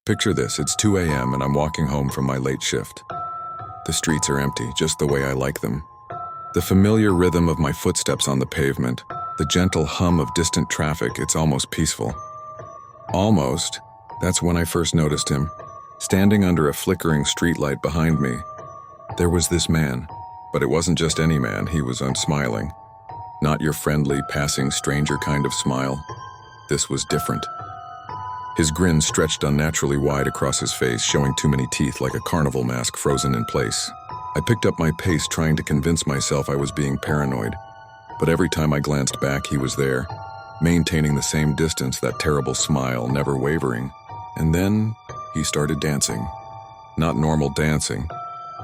Picture this, it's 2 a.m. and I'm walking home from my late shift. The streets are empty, just the way I like them. The familiar rhythm of my footsteps on the pavement, the gentle hum of distant traffic, it's almost peaceful. Almost. That's when I first noticed him. Standing under a flickering streetlight behind me, there was this man. But it wasn't just any man, he was unsmiling. Not your friendly, passing stranger kind of smile. This was different. His grin stretched unnaturally wide across his face, showing too many teeth like a carnival mask frozen in place. I picked up my pace, trying to convince myself I was being paranoid. But every time I glanced back, he was there, maintaining the same distance, that terrible smile, never wavering. And then he started dancing. Not normal dancing.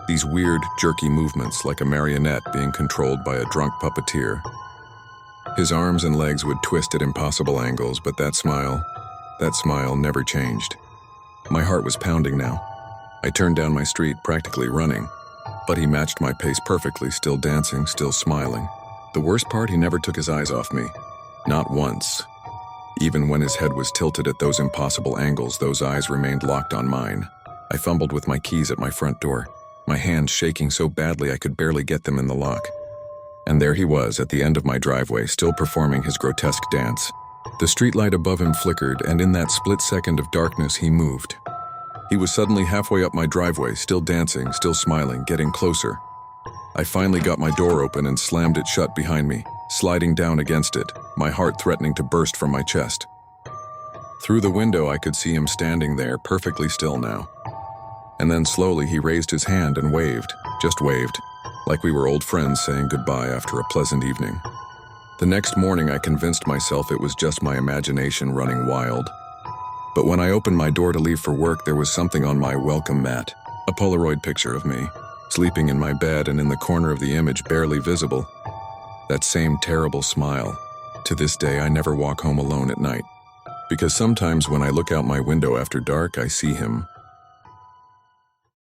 These weird, jerky movements like a marionette being controlled by a drunk puppeteer. His arms and legs would twist at impossible angles, but that smile never changed. My heart was pounding now. I turned down my street, practically running. But he matched my pace perfectly, still dancing, still smiling. The worst part, he never took his eyes off me. Not once. Even when his head was tilted at those impossible angles, those eyes remained locked on mine. I fumbled with my keys at my front door, my hands shaking so badly I could barely get them in the lock. And there he was at the end of my driveway, still performing his grotesque dance. The streetlight above him flickered, and in that split second of darkness, he moved. He was suddenly halfway up my driveway, still dancing, still smiling, getting closer. I finally got my door open and slammed it shut behind me, sliding down against it, my heart threatening to burst from my chest. Through the window, I could see him standing there, perfectly still now. And then slowly he raised his hand and waved, just waved, like we were old friends saying goodbye after a pleasant evening. The next morning, I convinced myself it was just my imagination running wild. But when I opened my door to leave for work, there was something on my welcome mat, a Polaroid picture of me, sleeping in my bed, and in the corner of the image, barely visible, that same terrible smile. To this day, I never walk home alone at night, because sometimes when I look out my window after dark, I see him,